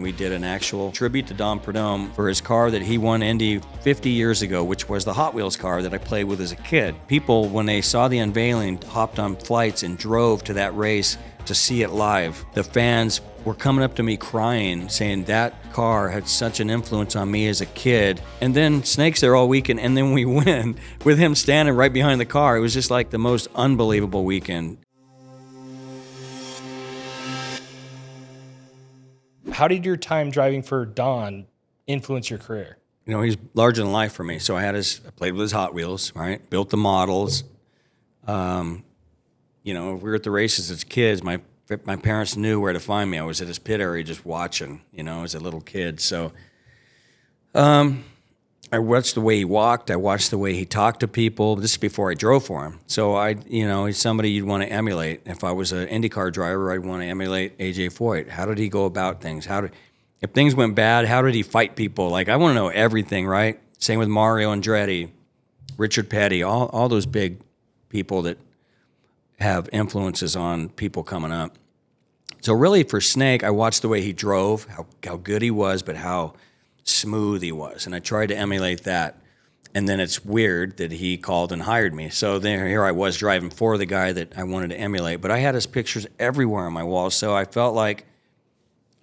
we did an actual tribute to Don Prudhomme for his car that he won Indy 50 years ago, which was the Hot Wheels car that I played with as a kid. People, when they saw the unveiling, hopped on flights and drove to that race to see it live. The fans were coming up to me crying, saying that car had such an influence on me as a kid. And then Snake's there all weekend, and then we win with him standing right behind the car. It was just like the most unbelievable weekend. How did your time driving for Don influence your career? You know, he's larger than life for me. So I played with his Hot Wheels, right? Built the models. You know, we were at the races as kids. My parents knew where to find me. I was at his pit area just watching, you know, as a little kid. So I watched the way he walked. I watched the way he talked to people. This is before I drove for him. So he's somebody you'd want to emulate. If I was an IndyCar driver, I'd want to emulate A.J. Foyt. How did he go about things? If things went bad, how did he fight people? Like, I want to know everything, right? Same with Mario Andretti, Richard Petty, all those big people that have influences on people coming up. So really for Snake, I watched the way he drove, how good he was, but how smooth he was. And I tried to emulate that. And then it's weird that he called and hired me. So here I was driving for the guy that I wanted to emulate. But I had his pictures everywhere on my wall, so I felt like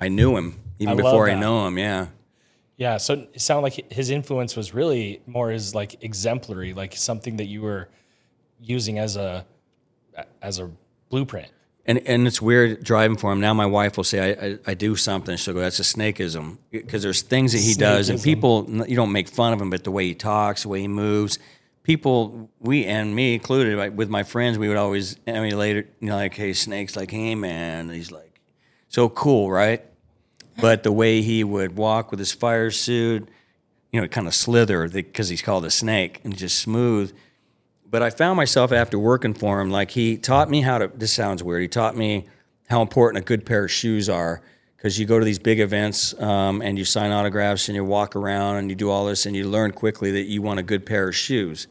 I knew him even before I know him, yeah. Yeah, so it sounded like his influence was really more as like exemplary, like something that you were using as a blueprint. And it's weird driving for him. Now my wife will say, I do something. She'll go, that's a snakeism. Because there's things that he does, and people, you don't make fun of him, but the way he talks, the way he moves, people, we and me included, like, with my friends, we would always emulate it, you know, like, hey, Snake's like, hey, man. And he's like, so cool, right? But the way he would walk with his fire suit, you know, kind of slither, because he's called a snake, and just smooth. But I found myself after working for him, like, he taught me how to, this sounds weird, he taught me how important a good pair of shoes are, because you go to these big events and you sign autographs and you walk around and you do all this and you learn quickly that you want a good pair of shoes.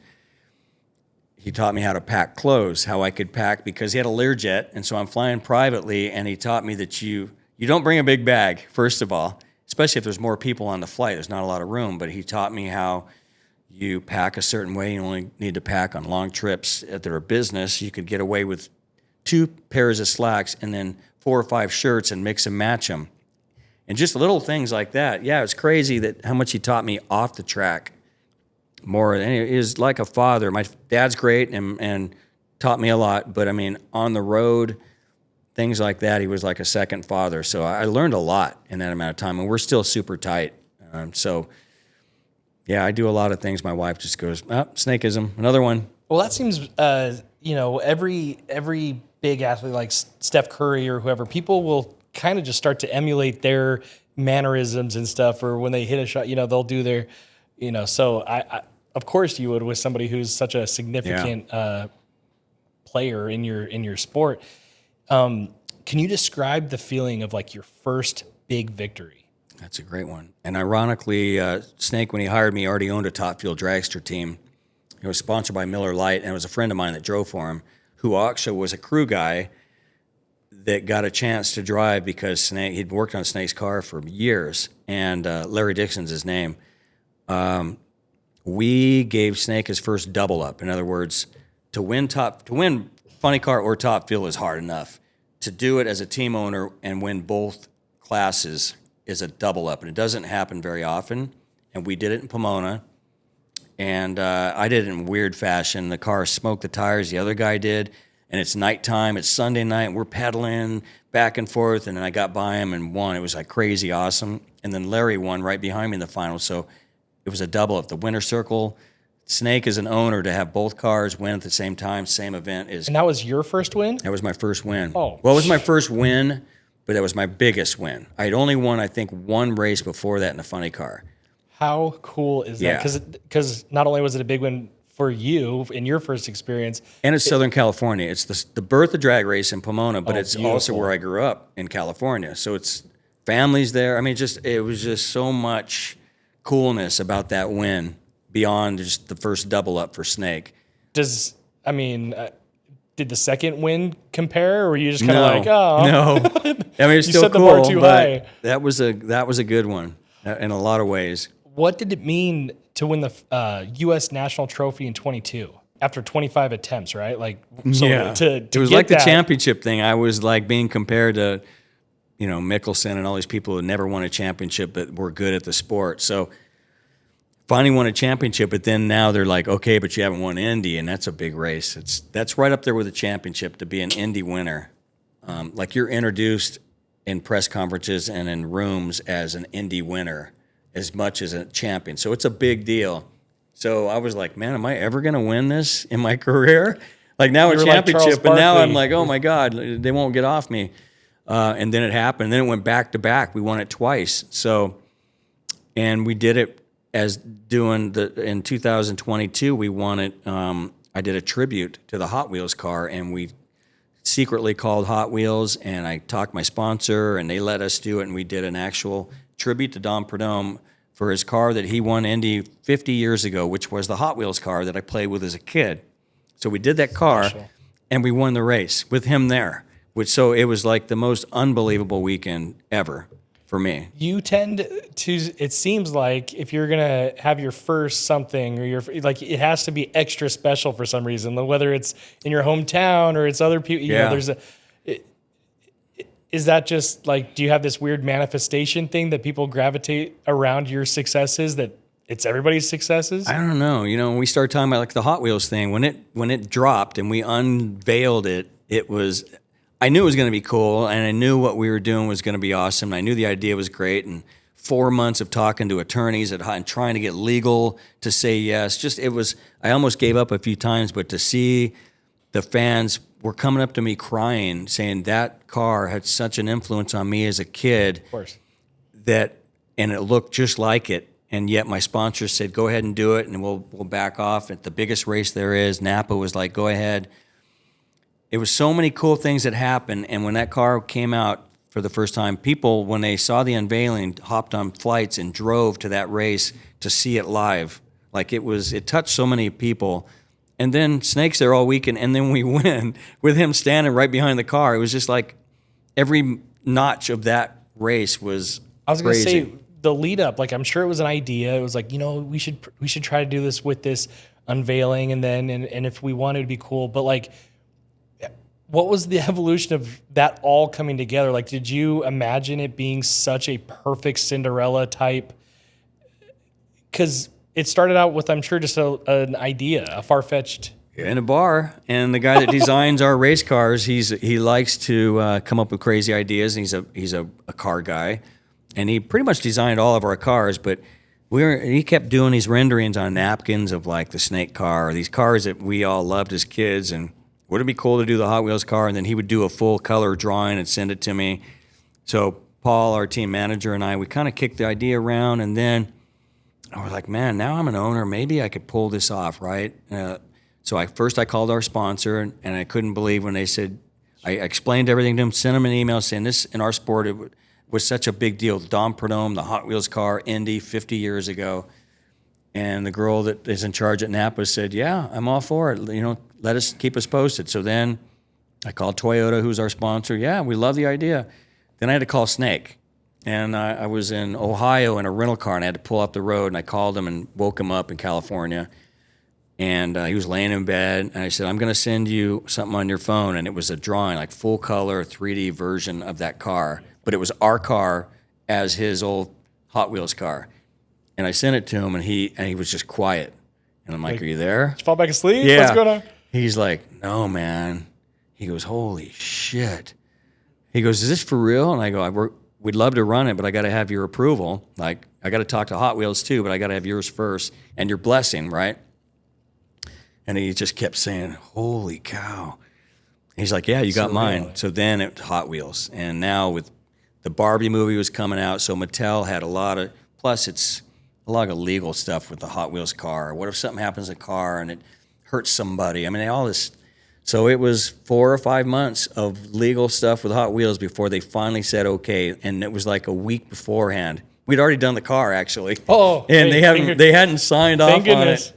He taught me how to pack clothes, how I could pack, because he had a Learjet, and so I'm flying privately, and he taught me that you don't bring a big bag, first of all, especially if there's more people on the flight. There's not a lot of room, but he taught me how you pack a certain way. You only need to pack on long trips that are business. You could get away with 2 pairs of slacks and then 4 or 5 shirts and mix and match them. And just little things like that. Yeah, it's crazy that how much he taught me off the track. More, and he is like a father. My dad's great and taught me a lot, but I mean, on the road, things like that, he was like a second father. So I learned a lot in that amount of time, and we're still super tight. Yeah, I do a lot of things. My wife just goes, snakeism, another one. Well, that seems, every big athlete like Steph Curry or whoever, people will kind of just start to emulate their mannerisms and stuff, or when they hit a shot, they'll do their, so I of course you would with somebody who's such a significant player in your sport. Can you describe the feeling of like your first big victory? That's a great one. And ironically, Snake, when he hired me, already owned a Top Fuel dragster team. It was sponsored by Miller Lite, and it was a friend of mine that drove for him, who actually was a crew guy that got a chance to drive because Snake, he'd worked on Snake's car for years, and Larry Dixon's his name. We gave Snake his first double up. In other words, to win Funny Car or Top Fuel is hard enough. To do it as a team owner and win both classes is a double up, and it doesn't happen very often. And we did it in Pomona, and I did it in weird fashion. The car smoked the tires, the other guy did, and it's nighttime, it's Sunday night, and we're pedaling back and forth, and then I got by him and won. It was like crazy awesome. And then Larry won right behind me in the final, so it was a double up. The winner's circle, Snake as an owner, to have both cars win at the same time, same event is. And that was your first win? That was my first win. Oh. Well, it was my first win, but that was my biggest win. I had only won, I think, one race before that in a funny car. How cool is that? Because not only was it a big win for you in your first experience. And it's Southern California. It's the birth of drag race in Pomona, but it's beautiful. Also where I grew up in California. So it's families there. I mean, it was just so much coolness about that win beyond just the first double up for Snake. did the second win compare, or were you just kind of like, oh, no? I mean, it's you still set the cool, bar too but high. that was a good one in a lot of ways. What did it mean to win the U.S. National Trophy in 22 after 25 attempts? Right, like so it was get like the that, championship thing. I was like being compared to, Mickelson and all these people who never won a championship but were good at the sport. So finally won a championship, but then now they're like, okay, but you haven't won Indy, and that's a big race. That's right up there with a championship to be an Indy winner. Like you're introduced in press conferences and in rooms as an Indy winner as much as a champion. So it's a big deal. So I was like, man, am I ever going to win this in my career? Like now a championship, and now I'm like, oh my God, they won't get off me. And then it happened. And then it went back to back. We won it twice. So, and we did it as in 2022, we won it. I did a tribute to the Hot Wheels car, and we secretly called Hot Wheels, and I talked my sponsor, and they let us do it, and we did an actual tribute to Don Prudhomme for his car that he won Indy 50 years ago, which was the Hot Wheels car that I played with as a kid. So we did that car, and we won the race with him there. So it was like the most unbelievable weekend ever for me. You tend to, it seems like if you're going to have your first something, or it has to be extra special for some reason, whether it's in your hometown or it's other people, you know, is that just like, do you have this weird manifestation thing that people gravitate around your successes, that it's everybody's successes? I don't know. When we started talking about like the Hot Wheels thing, when it dropped and we unveiled it, I knew it was going to be cool, and I knew what we were doing was going to be awesome. And I knew the idea was great, and 4 months of talking to attorneys and trying to get legal to say yes. I almost gave up a few times, but to see the fans were coming up to me crying, saying that car had such an influence on me as a kid, of course, and it looked just like it. And yet my sponsor said, go ahead and do it, and we'll back off at the biggest race there is. Napa was like, go ahead. It was so many cool things that happened, and when that car came out for the first time, people, when they saw the unveiling, hopped on flights and drove to that race to see it live. Like it touched so many people. And then Snake's there all weekend, and then we win with him standing right behind the car. It was just like every notch of that race was I was going to crazy. say, the lead up, like I'm sure it was an idea. It was like, we should try to do this with this unveiling, and if we wanted to be cool, but like, what was the evolution of that all coming together? Like, did you imagine it being such a perfect Cinderella type? Because it started out with, I'm sure, just an idea, a far-fetched. In a bar, and the guy that designs our race cars, he likes to come up with crazy ideas, and he's a car guy, and he pretty much designed all of our cars. But he kept doing these renderings on napkins of like the Snake car, or these cars that we all loved as kids, and wouldn't it be cool to do the Hot Wheels car? And then he would do a full color drawing and send it to me. So Paul, our team manager, and I, we kind of kicked the idea around, and then I was like, man, now I'm an owner. Maybe I could pull this off, right? So I called our sponsor, and I couldn't believe when they said, I explained everything to him, sent him an email saying this in our sport, it was such a big deal. Don Prudhomme, the Hot Wheels car, Indy 50 years ago. And the girl that is in charge at Napa said, yeah, I'm all for it. Keep us posted. So then I called Toyota, who's our sponsor. Yeah, we love the idea. Then I had to call Snake. And I was in Ohio in a rental car, and I had to pull up the road, and I called him and woke him up in California. And he was laying in bed, and I said, I'm going to send you something on your phone. And it was a drawing, like full color 3D version of that car. But it was our car as his old Hot Wheels car. And I sent it to him, and he was just quiet. And I'm like, are you there? Did you fall back asleep? Yeah. What's going on? He's like, no, man. He goes, holy shit. He goes, is this for real? And I go, we'd love to run it, but I got to have your approval. Like, I got to talk to Hot Wheels too, but I got to have yours first and your blessing, right? And he just kept saying, holy cow. He's like, yeah, you got mine. Really? So then it Hot Wheels. And now with the Barbie movie was coming out, so Mattel had plus it's a lot of legal stuff with the Hot Wheels car. What if something happens to the car and it hurts somebody? I mean, all this. So it was 4 or 5 months of legal stuff with Hot Wheels before they finally said okay, and it was like a week beforehand. We'd already done the car actually. Oh, and they hadn't signed off on it.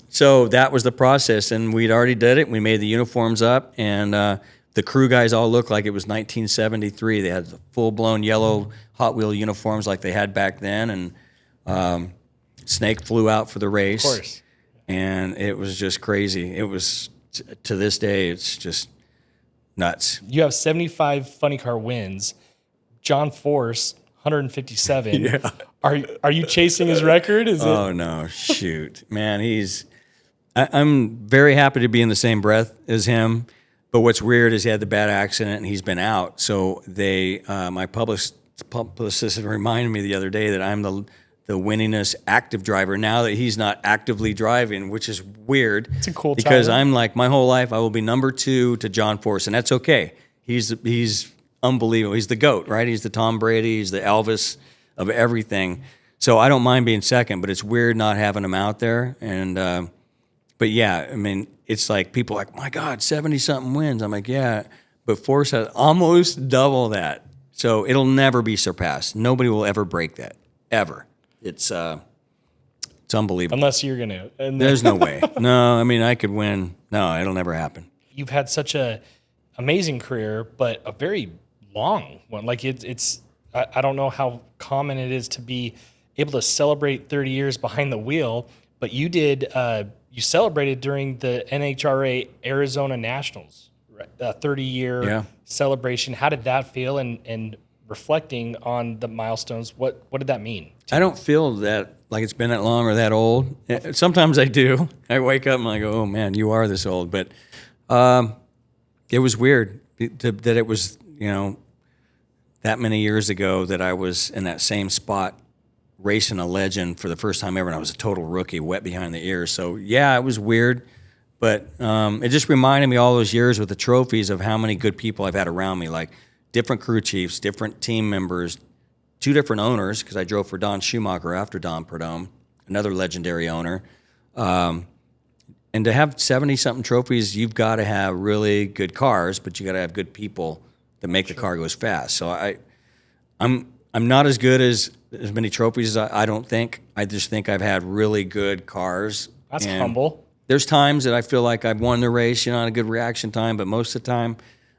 So that was the process, and we'd already did it. We made the uniforms up, and the crew guys all looked like it was 1973. They had the full-blown yellow Hot Wheel uniforms like they had back then, and Snake flew out for the race. Of course. And it was just crazy. It was, to this day, it's just nuts. You have 75 funny car wins. John Force, 157. Yeah. Are you chasing his record? Oh, no, shoot. Man, I'm very happy to be in the same breath as him. But what's weird is he had the bad accident and he's been out. So my publicist reminded me the other day that I'm the winningest active driver now that he's not actively driving, which is weird. It's a cool time. Because I'm like, my whole life I will be number 2 to John Force, and that's okay. He's unbelievable. He's the GOAT, right? He's the Tom Brady. He's the Elvis of everything. So I don't mind being second, but it's weird not having him out there. And but yeah, I mean, it's like people are like, my God, 70-something wins. I'm like, yeah, but Force has almost double that. So it'll never be surpassed. Nobody will ever break that, ever. It's unbelievable. Unless you're going to. There's no way. No, I mean, I could win. No, it'll never happen. You've had such a amazing career, but a very long one. Like it's I don't know how common it is to be able to celebrate 30 years behind the wheel, but you did. You celebrated during the NHRA Arizona Nationals, 30-year celebration. How did that feel? And reflecting on the milestones, what did that mean? I don't feel that like it's been that long or that old. Sometimes I do. I wake up and I go, oh man, you are this old. But it was weird that it was, that many years ago that I was in that same spot racing a legend for the first time ever, and I was a total rookie, wet behind the ears. So yeah, it was weird, but it just reminded me all those years with the trophies of how many good people I've had around me, like different crew chiefs, different team members, 2 different owners, because I drove for Don Schumacher after Don Prudhomme, another legendary owner. And to have 70-something trophies, you've got to have really good cars, but you got to have good people that make the car go as fast. So I'm not as good as many trophies as I don't think. I just think I've had really good cars. That's humble. There's times that I feel like I've won the race, on a good reaction time, but most of the time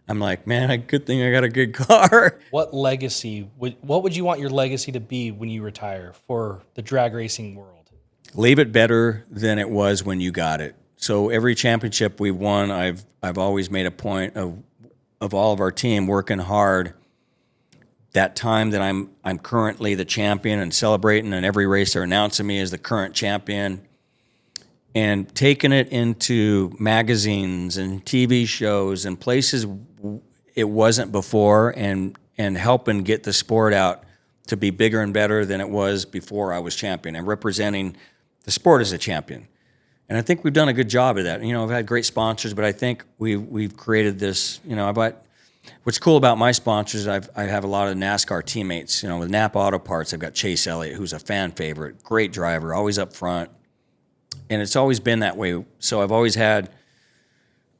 I'm like, man, good thing I got a good car. What would you want your legacy to be when you retire for the drag racing world? Leave it better than it was when you got it. So every championship we've won, I've always made a point of all of our team working hard. That time that I'm currently the champion and celebrating, and every race they're announcing me as the current champion, and taking it into magazines and TV shows and places it wasn't before, and helping get the sport out to be bigger and better than it was before I was champion, and representing the sport as a champion. And I think we've done a good job of that. I've had great sponsors, but I think we've created this. What's cool about my sponsors, I have a lot of NASCAR teammates. With Napa Auto Parts, I've got Chase Elliott, who's a fan favorite, great driver, always up front. And it's always been that way. So I've always had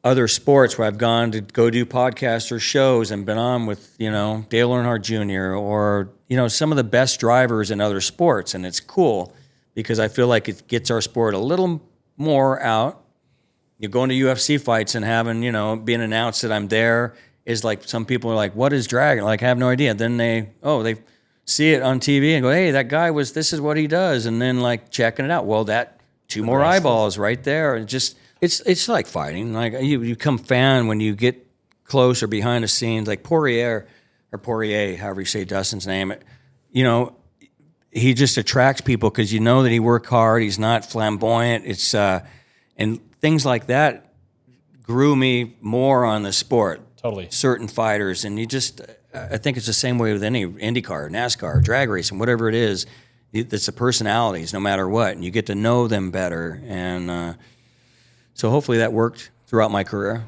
other sports where I've gone to go do podcasts or shows and been on with, Dale Earnhardt Jr. or, some of the best drivers in other sports. And it's cool because I feel like it gets our sport a little more out. You're going to UFC fights and having, being announced that I'm there is like, some people are like, what is drag? Like, I have no idea. Then they see it on TV and go, hey, that guy this is what he does. And then like checking it out. Well, that 2 more eyeballs right there. And just, it's like fighting. Like you become fan when you get close or behind the scenes, like Poirier, however you say Dustin's name. He just attracts people because that he worked hard. He's not flamboyant. It's and things like that grew me more on the sport. Totally. Certain fighters, and I think it's the same way with any IndyCar, NASCAR, drag racing, whatever it is. It's the personalities, no matter what, and you get to know them better. And so hopefully that worked throughout my career.